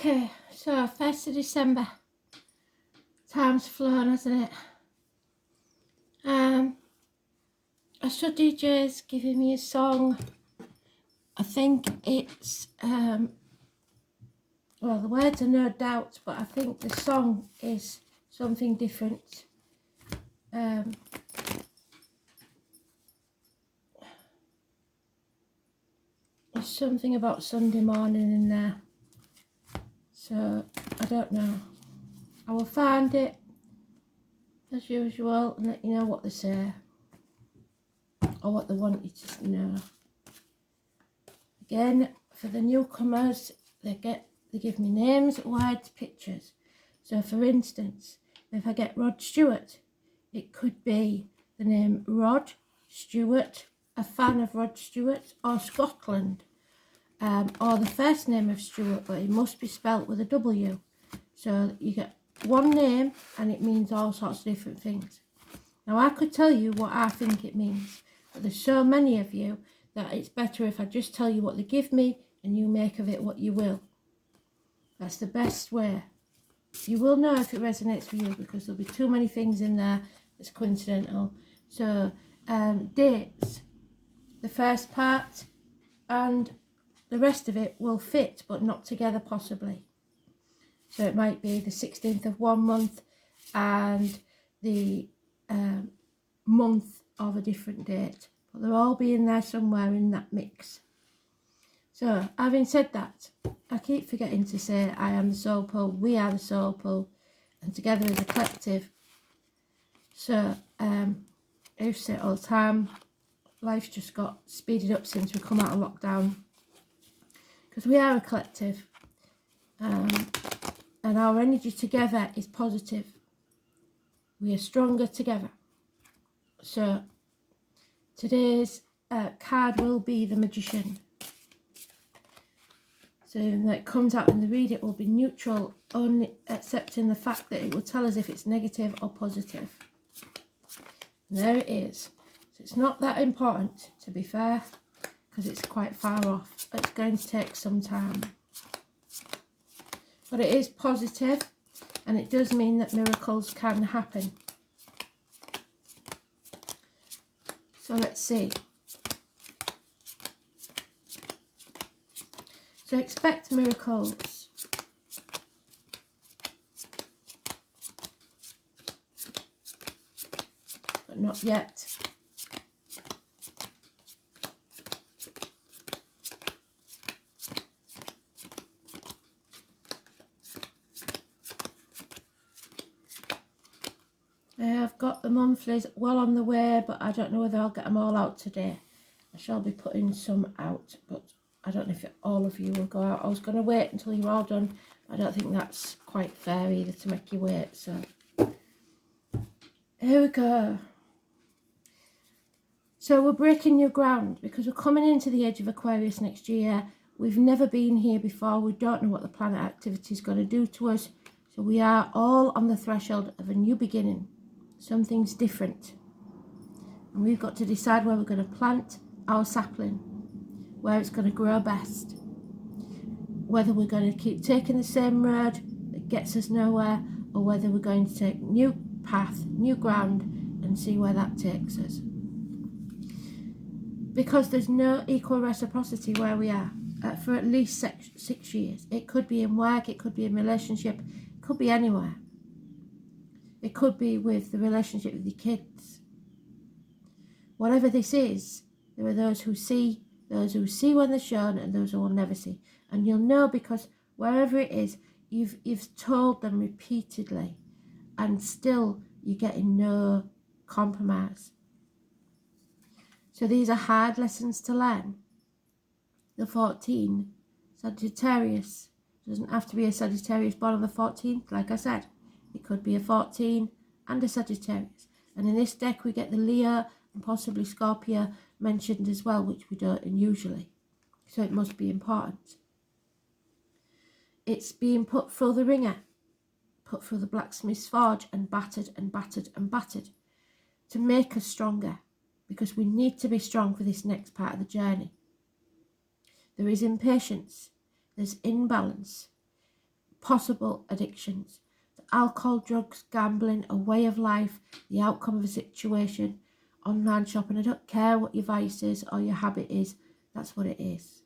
Okay, so 1st of December. Time's flown, hasn't it? I saw DJs giving me a song. I think it's, well, the words are No Doubt, but I think the song is something different. There's something about Sunday morning in there. So, I don't know. I will find it, as usual, and let you know what they say. Or what they want you to know. Again, for the newcomers, they give me names, words, pictures. So for instance, if I get Rod Stewart, it could be the name Rod Stewart, a fan of Rod Stewart, or Scotland, or the first name of Stewart, but it must be spelt with a W. So you get one name and it means all sorts of different things. Now I could tell you what I think it means, but there's so many of you that it's better if I just tell you what they give me and you make of it what you will. That's the best way. You will know if it resonates with you because there'll be too many things in there that's coincidental. So, dates, the first part, and the rest of it will fit, but not together possibly. So it might be the 16th of one month and the month of a different date. But they'll all be in there somewhere in that mix. So, having said that, I keep forgetting to say I am the Soul Pool, we are the Soul Pool, and together as a collective. So, I used to say it all the time, life's just got speeded up since we come out of lockdown. Because we are a collective, and our energy together is positive. We are stronger together. So, today's card will be the Magician. So when it comes out in the read, it will be neutral, only accepting the fact that it will tell us if it's negative or positive. And there it is. So it's not that important, to be fair, because it's quite far off. It's going to take some time. But it is positive, and it does mean that miracles can happen. So let's see. So expect miracles. But not yet. I've got the monthlies well on the way, but I don't know whether I'll get them all out today. I shall be putting some out, but I don't know if all of you will go out. I was going to wait until you're all done. I don't think that's quite fair either to make you wait. So here we go. So we're breaking new ground because we're coming into the age of Aquarius next year. We've never been here before. We don't know what the planet activity is going to do to us. So we are all on the threshold of a new beginning. Something's different. And we've got to decide where we're going to plant our sapling, where it's going to grow best. Whether we're going to keep taking the same road that gets us nowhere, or whether we're going to take new path, new ground, and see where that takes us. Because there's no equal reciprocity where we are for at least 6 years. It could be in work, it could be in relationship, it could be anywhere. It could be with the relationship with your kids. Whatever this is, there are those who see when they're shown, and those who will never see. And you'll know because wherever it is, you've told them repeatedly, and still you're getting no compromise. So these are hard lessons to learn. The 14, Sagittarius. Doesn't have to be a Sagittarius born on the 14th, like I said. It could be a 14 and a Sagittarius. And in this deck we get the Leo and possibly Scorpio mentioned as well, which we don't usually. So it must be important. It's being put through the ringer, put through the blacksmith's forge, and battered and battered and battered to make us stronger, because we need to be strong for this next part of the journey. There is impatience, there's imbalance, possible addictions. Alcohol, drugs, gambling, a way of life, the outcome of a situation, online shopping. I don't care what your vice is or your habit is, that's what it is.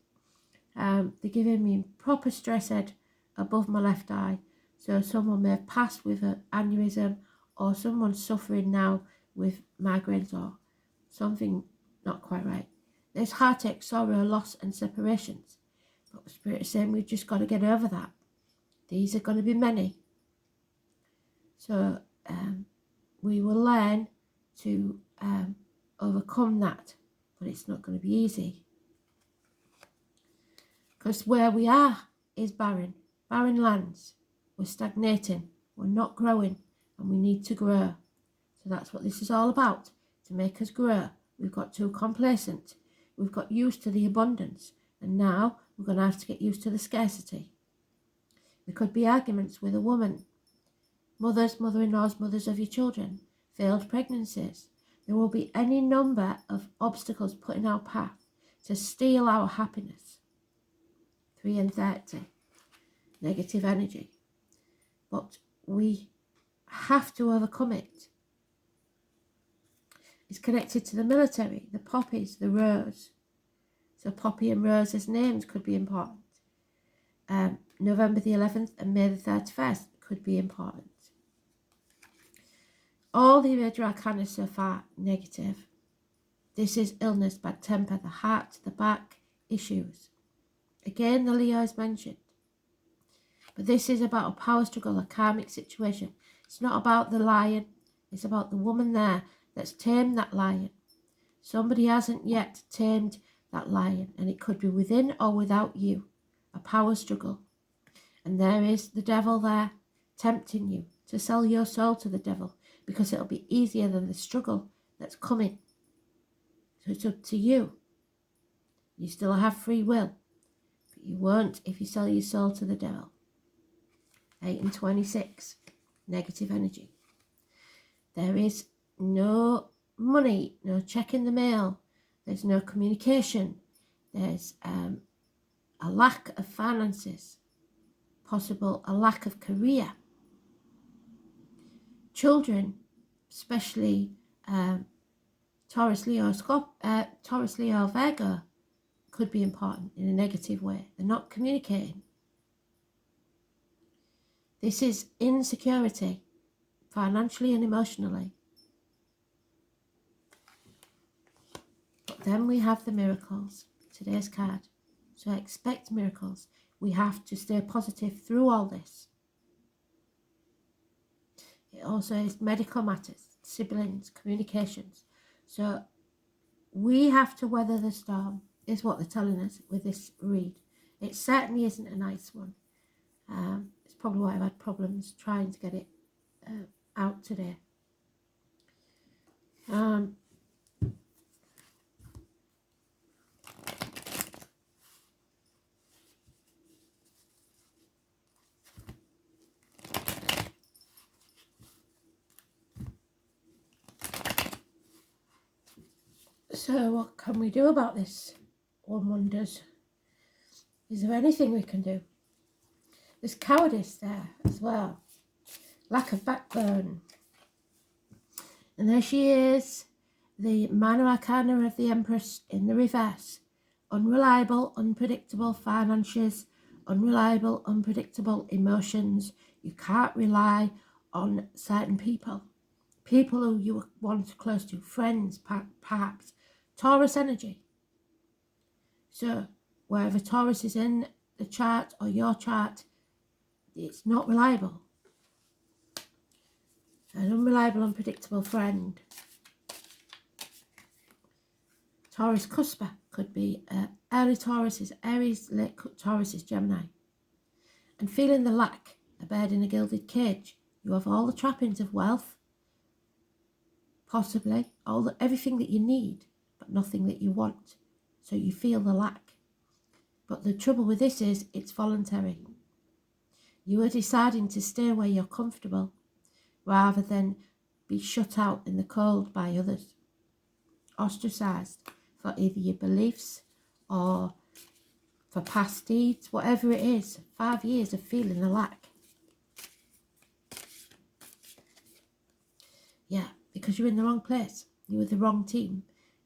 They're giving me proper stress head above my left eye. So someone may have passed with an aneurysm, or someone's suffering now with migraines or something not quite right. There's heartache, sorrow, loss and separations. But the Spirit is saying we've just got to get over that. These are going to be many. So we will learn to overcome that, but it's not going to be easy. Because where we are is barren lands. We're stagnating, we're not growing, and we need to grow. So that's what this is all about, to make us grow. We've got too complacent. We've got used to the abundance, and now we're going to have to get used to the scarcity. There could be arguments with a woman, mothers, mother-in-laws, mothers of your children, failed pregnancies. There will be any number of obstacles put in our path to steal our happiness. 3 and 30, negative energy. But we have to overcome it. It's connected to the military, the poppies, the rose. So Poppy and Rose as names could be important. November the 11th and May the 31st could be important. All the major arcana so far, negative. This is illness, bad temper, the heart, the back, issues. Again, the Leo is mentioned. But this is about a power struggle, a karmic situation. It's not about the lion. It's about the woman there that's tamed that lion. Somebody hasn't yet tamed that lion, and it could be within or without you. A power struggle. And there is the devil there tempting you to sell your soul to the devil, because it'll be easier than the struggle that's coming. So it's up to you. You still have free will, but you won't if you sell your soul to the devil. 8 and 26, negative energy. There is no money, no check in the mail. There's no communication. There's a lack of finances. Possible a lack of career. Children, especially Taurus, Leo, Virgo, could be important in a negative way. They're not communicating. This is insecurity, financially and emotionally. But then we have the miracles, today's card. So expect miracles. We have to stay positive through all this. It also is medical matters, siblings, communications. So we have to weather the storm, is what they're telling us with this read. It certainly isn't a nice one. It's probably why I've had problems trying to get it out today. So what can we do about this? One wonders. Is there anything we can do? There's cowardice there as well. Lack of backbone. And there she is, the minor arcana of the Empress in the reverse. Unreliable, unpredictable finances, unreliable, unpredictable emotions. You can't rely on certain people. People who you want close to, friends perhaps. Taurus energy. So wherever Taurus is in the chart or your chart, it's not reliable. An unreliable, unpredictable friend. Taurus cusper could be early Taurus is Aries, late Taurus is Gemini. And feeling the lack, a bird in a gilded cage. You have all the trappings of wealth, possibly everything that you need, but nothing that you want. So you feel the lack. But the trouble with this is it's voluntary. You are deciding to stay where you're comfortable rather than be shut out in the cold by others. Ostracised for either your beliefs or for past deeds, whatever it is. 5 years of feeling the lack. because you're in the wrong place. You're with the wrong team.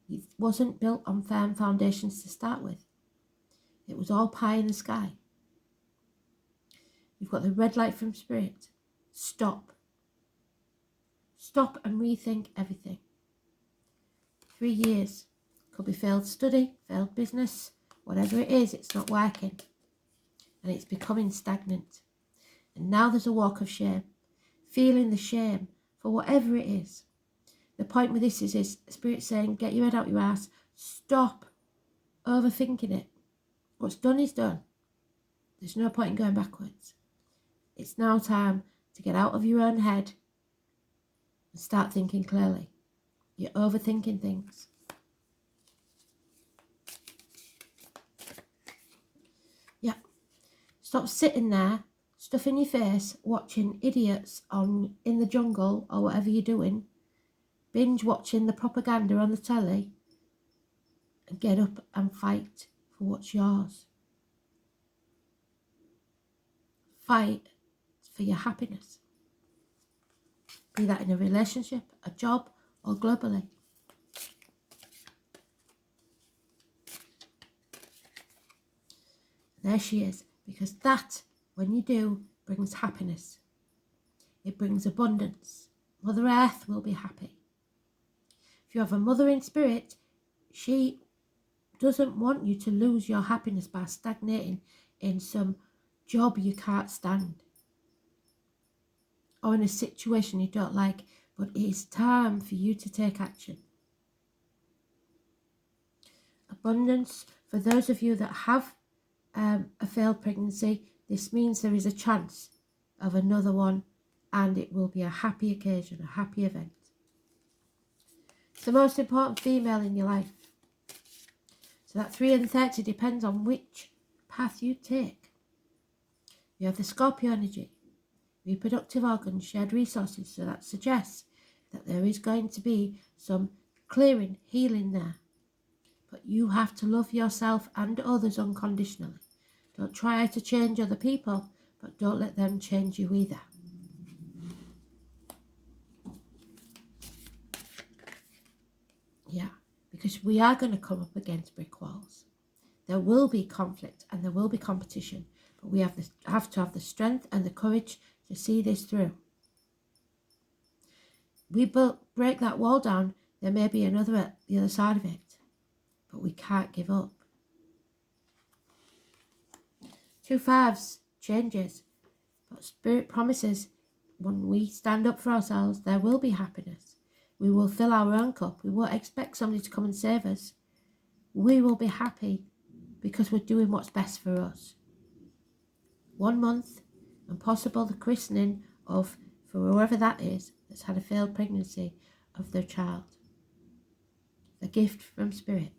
It wasn't built on firm foundations to start with. It was all pie in the sky. You've got the red light from Spirit. Stop. Stop and rethink everything. 3 years. Could be failed study, failed business, whatever it is, it's not working. And it's becoming stagnant. And now there's a walk of shame. Feeling the shame for whatever it is. The point with this is Spirit saying, get your head out your ass. Stop overthinking it. What's done is done. There's no point in going backwards. It's now time to get out of your own head and start thinking clearly. You're overthinking things. Yeah. Stop sitting there, stuffing your face, watching idiots in the jungle or whatever you're doing. Binge watching the propaganda on the telly. And get up and fight for what's yours. Fight for your happiness. Be that in a relationship, a job, or globally. There she is, because that, when you do, brings happiness. It brings abundance. Mother Earth will be happy. If you have a mother in spirit, she doesn't want you to lose your happiness by stagnating in some job you can't stand or in a situation you don't like, but it is time for you to take action. Abundance, for those of you that have a failed pregnancy, this means there is a chance of another one, and it will be a happy occasion, a happy event. It's the most important female in your life. So that 3 and 30 depends on which path you take. You have the Scorpio energy, reproductive organs, shared resources. So that suggests that there is going to be some clearing, healing there. But you have to love yourself and others unconditionally. Don't try to change other people, but don't let them change you either. Yeah, because we are going to come up against brick walls. There will be conflict and there will be competition, but we have to have the strength and the courage to see this through. We break that wall down, there may be another at the other side of it, but we can't give up. 2 5s, changes, but Spirit promises when we stand up for ourselves, there will be happiness. We will fill our own cup. We won't expect somebody to come and save us. We will be happy because we're doing what's best for us. 1 month and possible the christening of, for whoever that is, that's had a failed pregnancy, of their child. A gift from Spirit.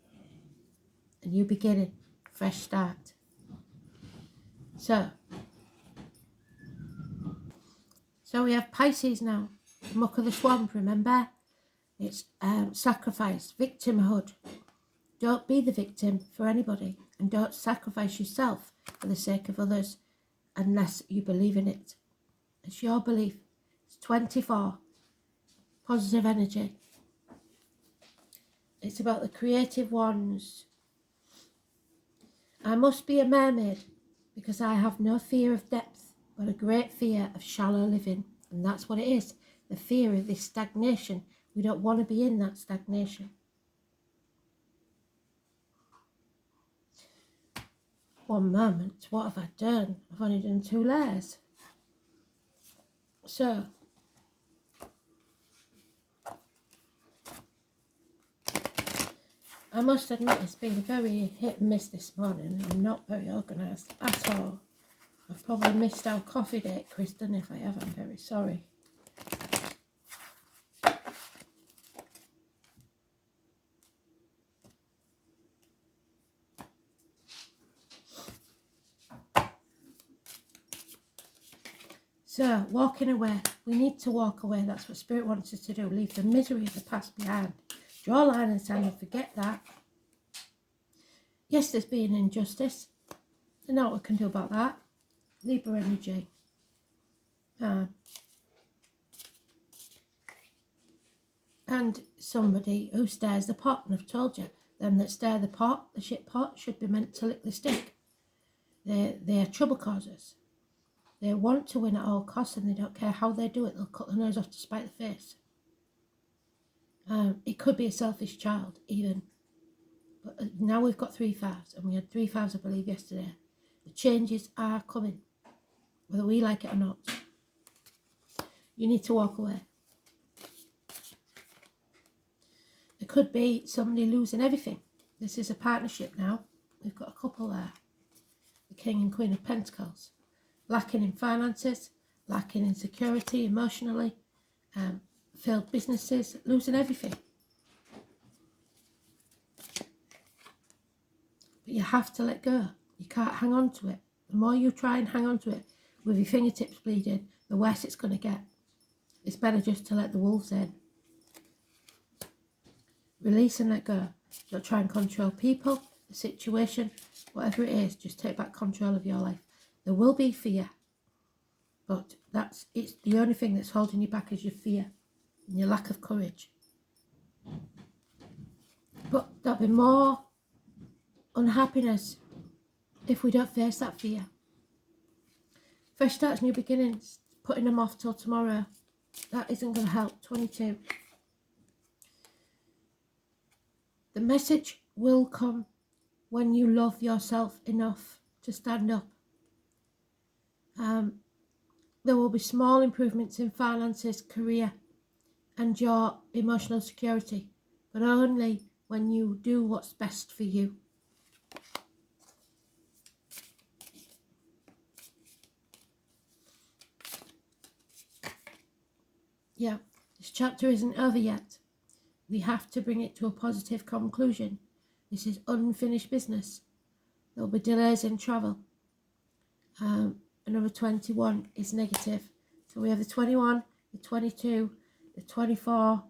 A new beginning, fresh start. So we have Pisces now. Muck of the swamp, remember? It's sacrifice, victimhood. Don't be the victim for anybody, and don't sacrifice yourself for the sake of others unless you believe in it. It's your belief. It's 24. Positive energy. It's about the creative ones. I must be a mermaid because I have no fear of depth, but a great fear of shallow living. And that's what it is. The fear of this stagnation. We don't want to be in that stagnation. One moment, what have I done? I've only done 2 layers. So, I must admit it's been very hit and miss this morning. I'm not very organised at all. I've probably missed our coffee date, Kristen. If I have, I'm very sorry. So, walking away. We need to walk away. That's what Spirit wants us to do. Leave the misery of the past behind. Draw a line in the sand and forget that. Yes, there's been injustice. There's not what we can do about that. Libra energy. And somebody who stirs the pot, and I've told you, them that stir the pot, the shit pot, should be meant to lick the stick. They're trouble causers. They want to win at all costs, and they don't care how they do it. They'll cut their nose off to spite the face. It could be a selfish child, even. But now we've got 3 fives, and we had 3 fives, I believe, yesterday. The changes are coming, whether we like it or not. You need to walk away. It could be somebody losing everything. This is a partnership now. We've got a couple there. The King and Queen of Pentacles. Lacking in finances, lacking in security emotionally, failed businesses, losing everything. But you have to let go. You can't hang on to it. The more you try and hang on to it with your fingertips bleeding, the worse it's going to get. It's better just to let the wolves in. Release and let go. Don't try and control people, the situation, whatever it is. Just take back control of your life. There will be fear, but it's the only thing that's holding you back is your fear and your lack of courage. But there'll be more unhappiness if we don't face that fear. Fresh starts, new beginnings. Putting them off till tomorrow, that isn't going to help. 22. The message will come when you love yourself enough to stand up. There will be small improvements in finances, career, and your emotional security, but only when you do what's best for you. Yeah, this chapter isn't over yet. We have to bring it to a positive conclusion. This unfinished business. There will be delays in travel. Another 21 is negative. So we have the 21, the 22, the 24,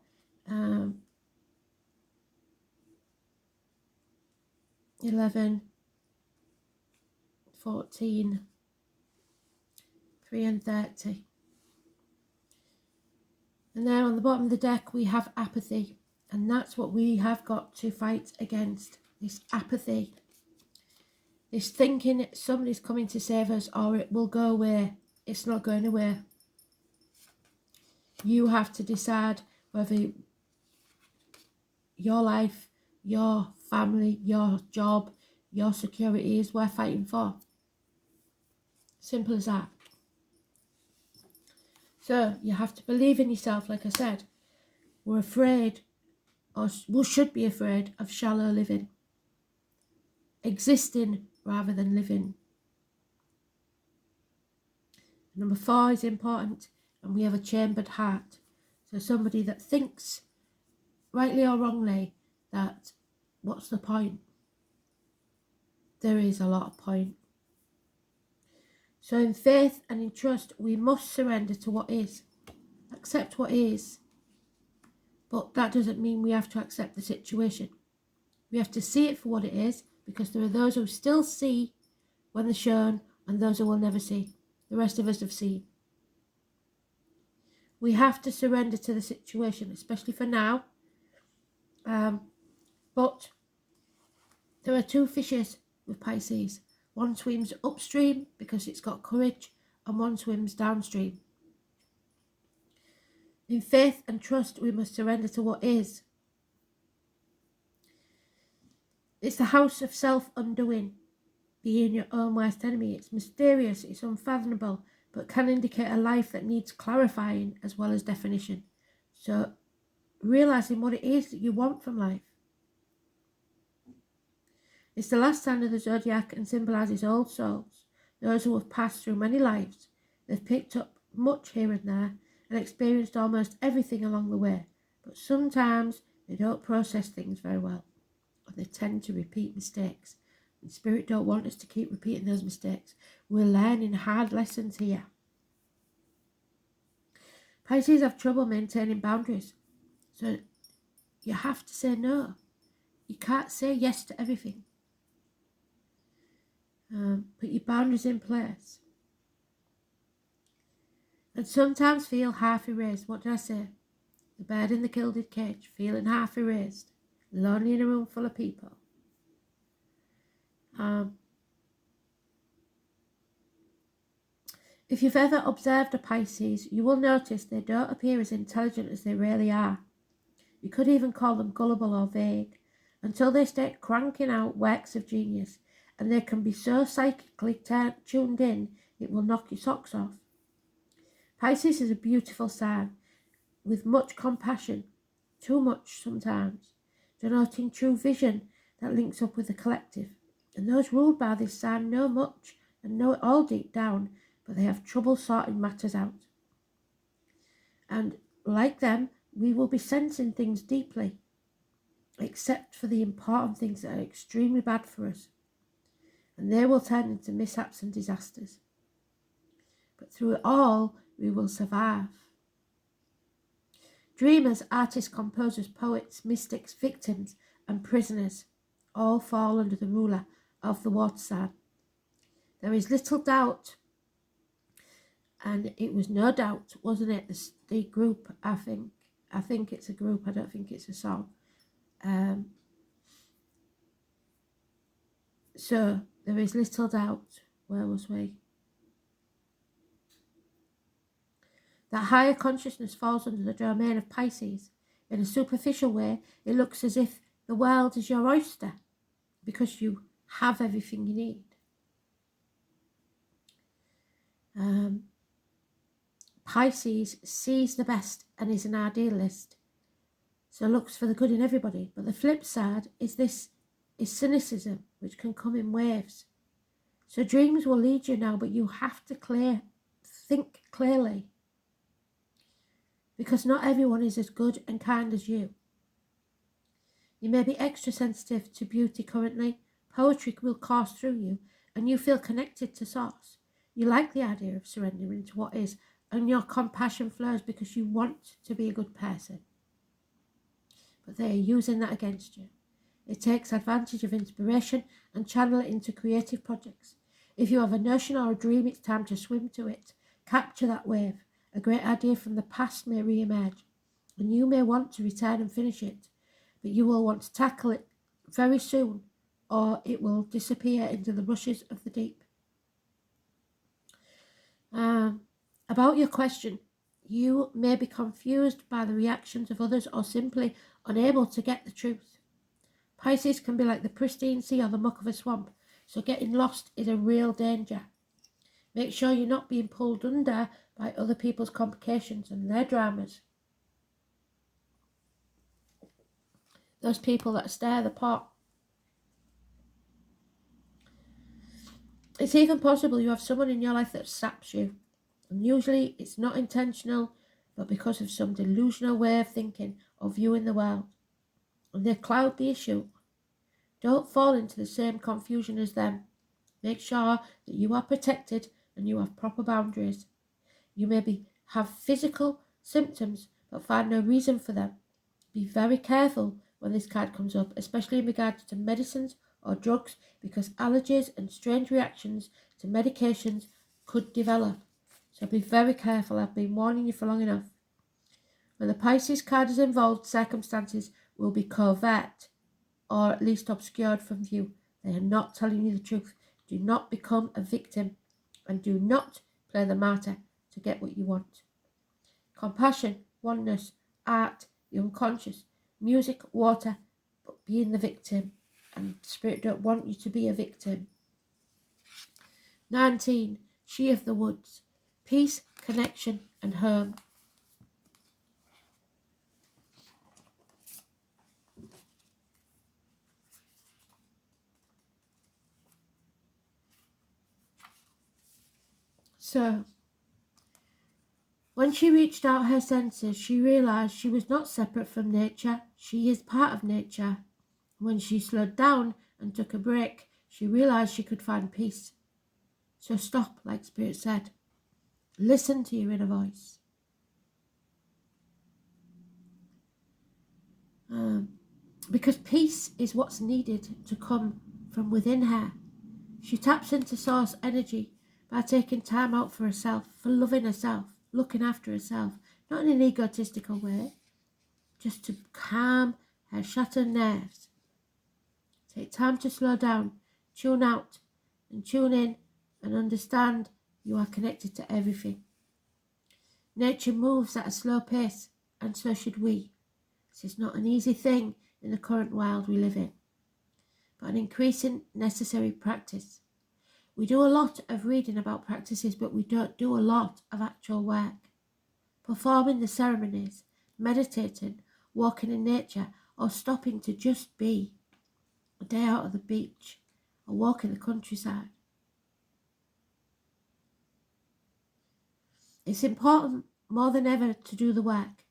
11, 14, 3 and 30. And then on the bottom of the deck we have apathy. And that's what we have got to fight against. This apathy. This thinking somebody's coming to save us or it will go away. It's not going away. You have to decide whether your life, your family, your job, your security is worth fighting for. Simple as that. So you have to believe in yourself, like I said. We're afraid, or we should be afraid, of shallow living. Existing rather than living. Number 4 is important, and we have a chambered heart. So somebody that thinks, rightly or wrongly, that what's the point? There is a lot of point. So in faith and in trust, we must surrender to what is. Accept what is. But that doesn't mean we have to accept the situation. We have to see it for what it is, because there are those who still see when they're shown and those who will never see. The rest of us have seen. We have to surrender to the situation, especially for now. But there are 2 fishes with Pisces. One swims upstream because it's got courage, and one swims downstream. In faith and trust, we must surrender to what is. It's the house of self-undoing, being your own worst enemy. It's mysterious, it's unfathomable, but can indicate a life that needs clarifying as well as definition. So, realising what it is that you want from life. It's the last sign of the zodiac and symbolises old souls, those who have passed through many lives. They've picked up much here and there and experienced almost everything along the way, but sometimes they don't process things very well, and they tend to repeat mistakes. And Spirit don't want us to keep repeating those mistakes. We're learning hard lessons here. Pisces have trouble maintaining boundaries, so you have to say no. You can't say yes to everything. Put your boundaries in place. And sometimes feel half erased. What did I say? the bird in the gilded cage, feeling half erased, lonely in a room full of people. If you've ever observed a Pisces, you will notice they don't appear as intelligent as they really are. You could even call them gullible or vague, until they start cranking out works of genius, and they can be so psychically tuned in it will knock your socks off. Pisces is a beautiful sign, with much compassion, too much sometimes, denoting true vision that links up with the collective. And those ruled by this sign know much and know it all deep down, but they have trouble sorting matters out. And like them, we will be sensing things deeply, except for the important things that are extremely bad for us. And they will turn into mishaps and disasters. But through it all, we will survive. Dreamers, artists, composers, poets, mystics, victims, and prisoners all fall under the ruler of the water sign. There is little doubt, and it was no doubt, wasn't it? The group, I think it's a group, I don't think it's a song. So there is little doubt, where was we? That higher consciousness falls under the domain of Pisces. In a superficial way, it looks as if the world is your oyster, because you have everything you need. Pisces sees the best and is an idealist, so looks for the good in everybody. But the flip side is cynicism, which can come in waves. So dreams will lead you now, but you have to think clearly, because not everyone is as good and kind as you. You may be extra sensitive to beauty currently. Poetry will course through you, and you feel connected to source. You like the idea of surrendering to what is, and your compassion flows because you want to be a good person. But they are using that against you. It takes advantage of inspiration and channel it into creative projects. If you have a notion or a dream, it's time to swim to it. Capture that wave. A great idea from the past may re-emerge, and you may want to return and finish it, but you will want to tackle it very soon, or it will disappear into the rushes of the deep. About your question, you may be confused by the reactions of others or simply unable to get the truth. Pisces can be like the pristine sea or the muck of a swamp, so getting lost is a real danger. Make sure you're not being pulled under by other people's complications and their dramas. Those people that stir the pot. It's even possible you have someone in your life that saps you. And usually it's not intentional, but because of some delusional way of thinking or viewing the world. And they cloud the issue. Don't fall into the same confusion as them. Make sure that you are protected and you have proper boundaries. You may have physical symptoms, but find no reason for them. Be very careful when this card comes up, especially in regards to medicines or drugs, because allergies and strange reactions to medications could develop. So be very careful. I've been warning you for long enough. When the Pisces card is involved, circumstances will be covert, or at least obscured from view. They are not telling you the truth. Do not become a victim, and do not play the martyr to get what you want. Compassion, oneness, art, the unconscious, music, water, but being the victim. And Spirit don't want you to be a victim. 19. She of the Woods. Peace, connection, and home. So, when she reached out her senses, she realised she was not separate from nature. She is part of nature. When she slowed down and took a break, she realised she could find peace. So stop, like Spirit said. Listen to your inner voice. Because peace is what's needed to come from within her. She taps into source energy by taking time out for herself, for loving herself, looking after herself, not in an egotistical way, just to calm her shattered nerves. Take time to slow down, tune out and tune in, and understand you are connected to everything. Nature moves at a slow pace, and so should we. This is not an easy thing in the current world we live in, but an increasing necessary practice. We do a lot of reading about practices, but we don't do a lot of actual work. Performing the ceremonies, meditating, walking in nature, or stopping to just be. A day out at the beach, a walk in the countryside. It's important more than ever to do the work.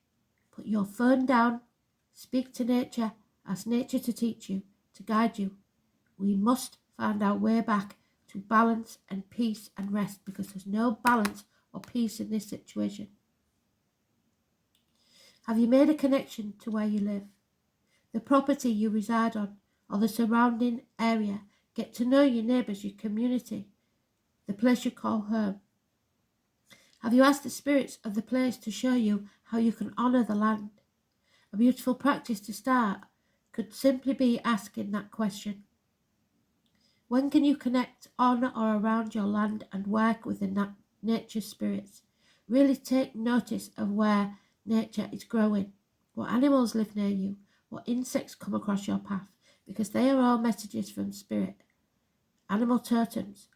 Put your phone down, speak to nature, ask nature to teach you, to guide you. We must find our way back to balance and peace and rest, because there's no balance or peace in this situation. Have you made a connection to where you live, the property you reside on, or the surrounding area? Get to know your neighbours, your community, the place you call home. Have you asked the spirits of the place to show you how you can honour the land? A beautiful practice to start could simply be asking that question. When can you connect on or around your land and work with the nature spirits? Really take notice of where nature is growing, what animals live near you, what insects come across your path, because they are all messages from spirit. Animal totems.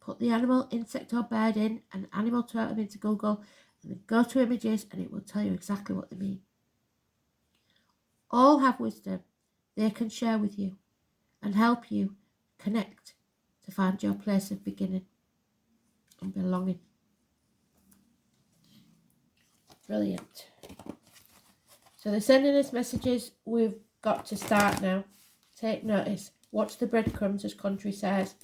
Put the animal, insect or bird in an animal totem into Google, and then go to images, and it will tell you exactly what they mean. All have wisdom they can share with you and help you connect to find your place of beginning and belonging. Brilliant. So they're sending us messages. We've got to start now. Take notice. Watch the breadcrumbs, as Country says,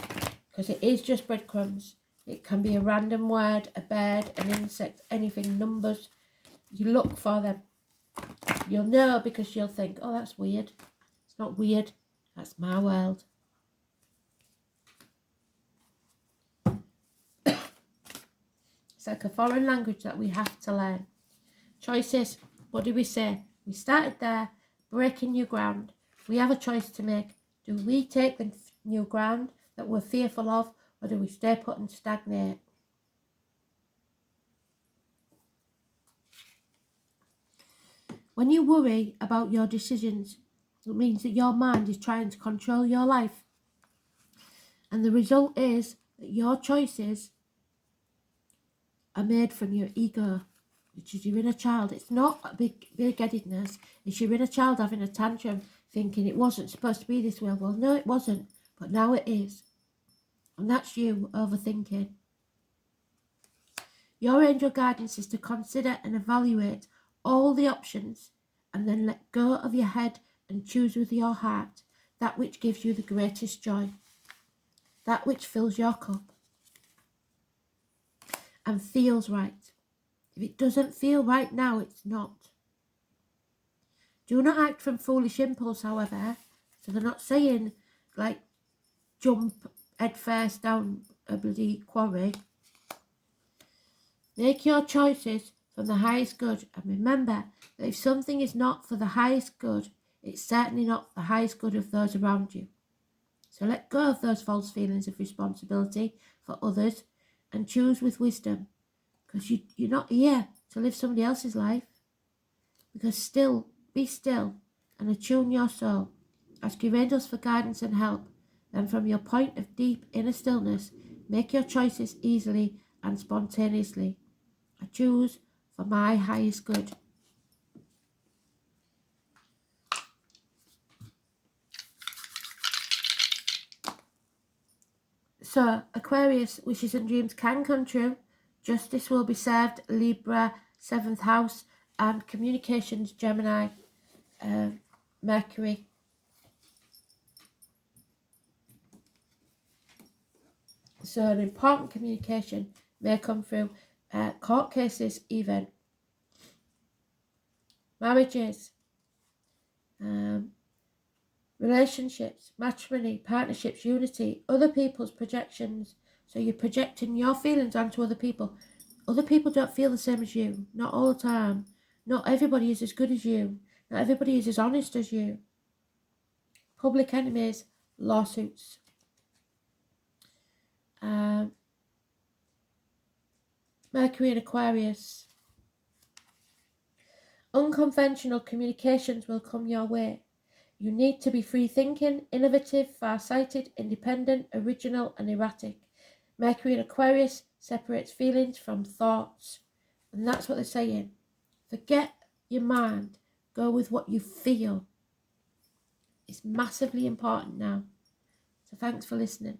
because it is just breadcrumbs. It can be a random word, a bird, an insect, anything, numbers. You look for them. You'll know, because you'll think, oh, that's weird. It's not weird. That's my world. It's like a foreign language that we have to learn. Choices. What do we say? We started there, breaking new ground. We have a choice to make. Do we take the new ground that we're fearful of, or do we stay put and stagnate? When you worry about your decisions, it means that your mind is trying to control your life. And the result is that your choices are made from your ego, which is your inner child. It's not a big-headedness. It's your inner child having a tantrum, thinking it wasn't supposed to be this way. Well, no, it wasn't, but now it is. And that's you overthinking. Your angel guidance is to consider and evaluate all the options, and then let go of your head and choose with your heart that which gives you the greatest joy, that which fills your cup and feels right. If it doesn't feel right now, it's not. Do not act from foolish impulse, however. So they're not saying, like, jump head first down a bloody quarry. Make your choices from the highest good, and remember that if something is not for the highest good, it's certainly not the highest good of those around you. So let go of those false feelings of responsibility for others and choose with wisdom, because you're not here to live somebody else's life. Because be still and attune your soul. Ask your angels for guidance and help. Then from your point of deep inner stillness, make your choices easily and spontaneously. I choose for my highest good. So, Aquarius, wishes and dreams can come true. Justice will be served, Libra, 7th house, and communications, Gemini, Mercury. So an important communication may come through, court cases even, marriages, relationships, matrimony, partnerships, unity, other people's projections. So you're projecting your feelings onto other people. Other people don't feel the same as you, not all the time. Not everybody is as good as you. Not everybody is as honest as you. Public enemies, lawsuits. Mercury in Aquarius. Unconventional communications will come your way. You need to be free-thinking, innovative, far-sighted, independent, original, and erratic. Mercury in Aquarius separates feelings from thoughts. And that's what they're saying. Forget your mind. Go with what you feel. It's massively important now. So thanks for listening.